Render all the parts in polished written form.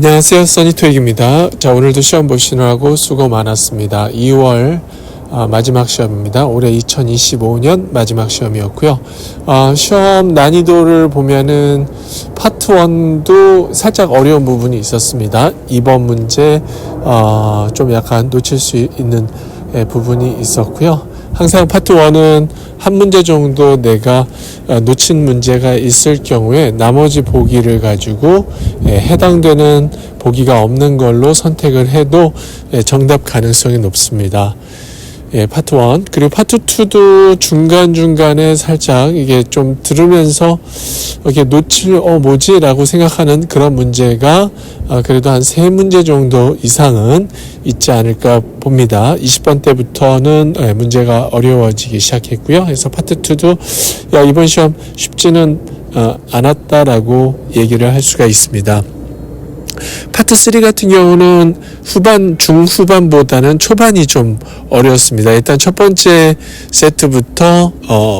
안녕하세요, 써니토익입니다. 자, 오늘도 시험 보시느라고 수고 많았습니다. 2월 마지막 시험입니다. 올해 2025년 마지막 시험이었고요. 시험 난이도를 보면은 파트 1도 살짝 어려운 부분이 있었습니다. 2번 문제 좀 약간 놓칠 수 있는 부분이 있었고요. 항상 파트 1은 한 문제 정도 내가 놓친 문제가 있을 경우에 나머지 보기를 가지고 해당되는 보기가 없는 걸로 선택을 해도 정답 가능성이 높습니다. 파트 1. 그리고 파트 2도 중간중간에 살짝 이게 좀 들으면서 이렇게 놓칠, 뭐지? 라고 생각하는 그런 문제가 그래도 한 3문제 정도 이상은 있지 않을까 봅니다. 20번 때부터는 문제가 어려워지기 시작했고요. 그래서 파트 2도 이번 시험 쉽지는 않았다라고 얘기를 할 수가 있습니다. 파트 3 같은 경우는 중후반보다는 초반이 좀 어려웠습니다. 일단 첫 번째 세트부터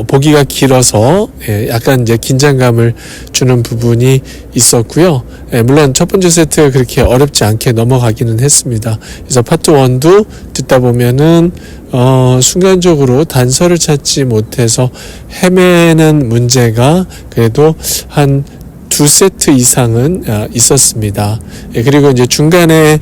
보기가 길어서 약간 이제 긴장감을 주는 부분이 있었고요. 물론 첫 번째 세트 그렇게 어렵지 않게 넘어가기는 했습니다. 그래서 파트 1도 듣다 보면은 순간적으로 단서를 찾지 못해서 헤매는 문제가 그래도 한 2세트 이상은 있었습니다. 그리고 이제 중간에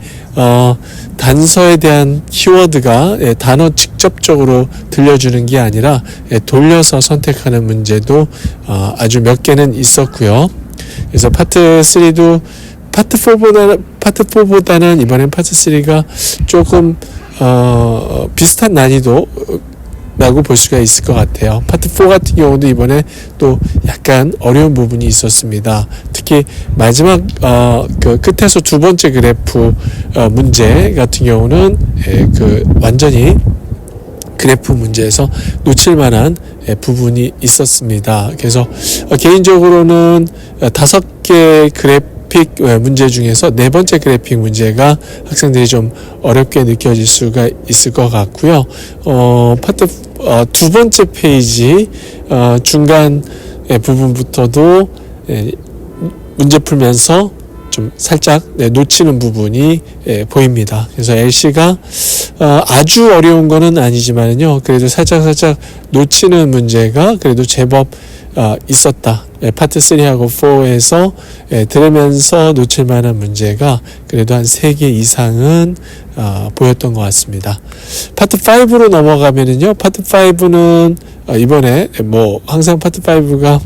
단서에 대한 키워드가 단어 직접적으로 들려주는 게 아니라 돌려서 선택하는 문제도 아주 몇 개는 있었고요. 그래서 파트 3도 파트 4보다는 이번엔 파트 3가 조금 비슷한 난이도 라고 볼 수가 있을 것 같아요. 파트 4 같은 경우도 이번에 또 약간 어려운 부분이 있었습니다. 특히 마지막 그 끝에서 두 번째 그래프 문제 같은 경우는 완전히 그래프 문제에서 놓칠 만한 부분이 있었습니다. 그래서 개인적으로는 5개 그래프 문제 중에서 네 번째 그래픽 문제가 학생들이 좀 어렵게 느껴질 수가 있을 것 같고요. 파트 두 번째 페이지 중간 부분부터도 문제 풀면서 좀 살짝 놓치는 부분이 보입니다. 그래서 LC가 아주 어려운 거는 아니지만요. 그래도 살짝 놓치는 문제가 그래도 제법 있었다. 파트 3하고 4에서 들으면서 놓칠 만한 문제가 그래도 한 3개 이상은 보였던 것 같습니다. 파트 5로 넘어가면은요. 파트 5는 이번에 항상 파트 5가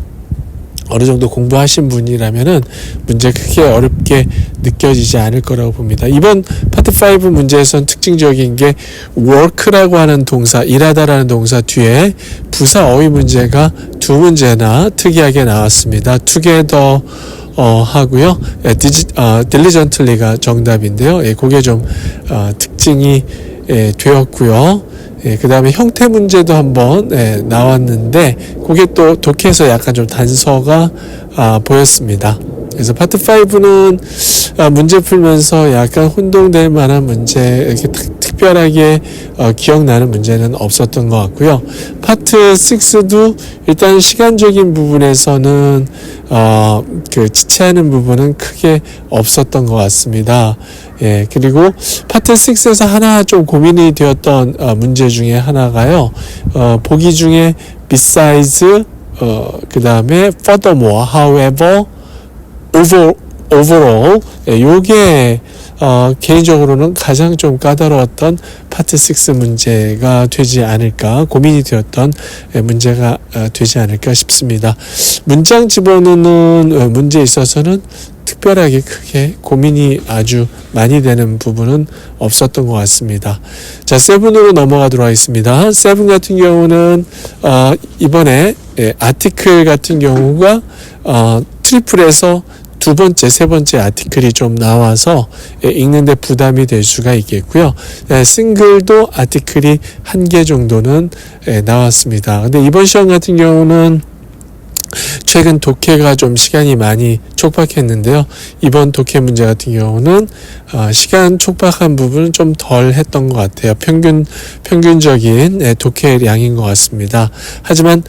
어느 정도 공부하신 분이라면은 문제 크게 어렵게 느껴지지 않을 거라고 봅니다. 이번 파트 5 문제에서는 특징적인 게 work라고 하는 동사, 일하다라는 동사 뒤에 부사 어휘 문제가 2문제나 특이하게 나왔습니다. together 하고요. diligently가 정답인데요. 그게 좀 특징이 되었고요. 그 다음에 형태 문제도 한번 나왔는데 그게 또 독해에서 약간 좀 단서가 보였습니다. 그래서 파트 5는 문제 풀면서 약간 혼동될 만한 문제, 이렇게 특별하게 기억나는 문제는 없었던 것 같고요. 파트 6도 일단 시간적인 부분에서는 지체하는 부분은 크게 없었던 것 같습니다. 그리고 파트 6에서 하나 좀 고민이 되었던 문제 중에 하나가요. 보기 중에 besides, 그 다음에 furthermore, however, overall, 요게 개인적으로는 가장 좀 까다로웠던 파트 6 문제가 되지 않을까, 고민이 되었던 문제가 되지 않을까 싶습니다. 문장 집어넣는 문제에 있어서는 특별하게 크게 고민이 아주 많이 되는 부분은 없었던 것 같습니다. 자, 7으로 넘어가도록 하겠습니다. 7 같은 경우는 이번에 아티클 같은 경우가 트리플에서 두 번째, 세 번째 아티클이 좀 나와서 읽는데 부담이 될 수가 있겠고요. 싱글도 아티클이 1개 정도는 나왔습니다. 근데 이번 시험 같은 경우는 최근 독해가 좀 시간이 많이 촉박했는데요. 이번 독해 문제 같은 경우는 시간 촉박한 부분은 좀 덜 했던 것 같아요. 평균적인 독해량인 것 같습니다. 하지만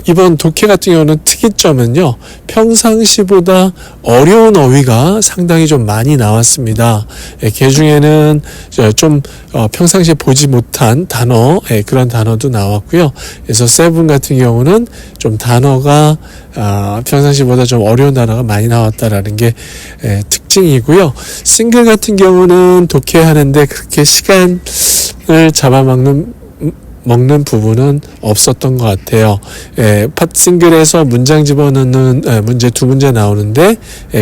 이번 독해 같은 경우는 특이점은요. 평상시보다 어려운 어휘가 상당히 좀 많이 나왔습니다. 그 중에는 좀 평상시에 보지 못한 단어, 그런 단어도 나왔고요. 그래서 세븐 같은 경우는 좀 단어가 평상시보다 좀 어려운 단어가 많이 나왔다라는 게 특징이고요. 싱글 같은 경우는 독해하는데 그렇게 시간을 먹는 부분은 없었던 것 같아요. 팟 싱글에서 문장 집어넣는 문제 두 문제 나오는데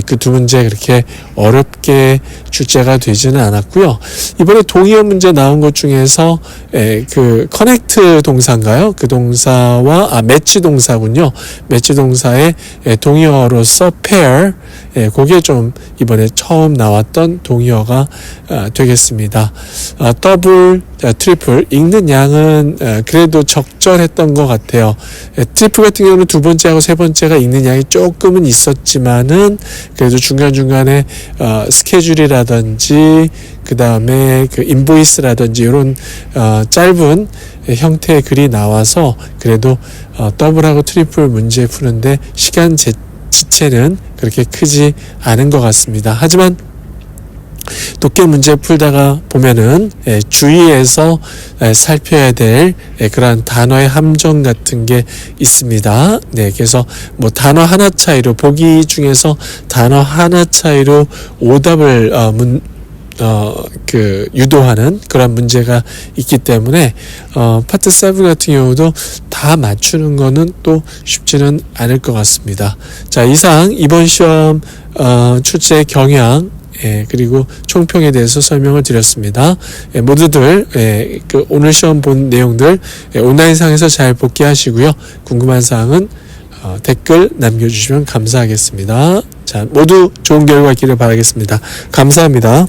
그 두 문제 그렇게 어렵게 출제가 되지는 않았고요. 이번에 동의어 문제 나온 것 중에서 그 커넥트 동사인가요? 그 동사와 매치 동사군요. 매치 동사의 동의어로서 pair, 그게 좀 이번에 처음 나왔던 동의어가 되겠습니다. 더블, 트리플 읽는 양은 그래도 적절했던 것 같아요. 트리플 같은 경우는 두 번째하고 세 번째가 읽는 양이 조금은 있었지만은 그래도 중간중간에 스케줄이라든지 그 다음에 그 인보이스라든지 이런 짧은 형태의 글이 나와서 그래도 더블하고 트리플 문제 푸는데 시간 지체는 그렇게 크지 않은 것 같습니다. 하지만 독해 문제 풀다가 보면은 주의해서 살펴야 될 그러한 단어의 함정 같은 게 있습니다. 그래서 뭐 단어 하나 차이로 보기 중에서 단어 하나 차이로 오답을 유도하는 그런 문제가 있기 때문에 파트 7 같은 경우도 다 맞추는 거는 또 쉽지는 않을 것 같습니다. 자, 이상 이번 시험 출제 경향 그리고 총평에 대해서 설명을 드렸습니다. 모두들 그 오늘 시험 본 내용들 온라인상에서 잘 복기하시고요. 궁금한 사항은 댓글 남겨주시면 감사하겠습니다. 자, 모두 좋은 결과 있기를 바라겠습니다. 감사합니다.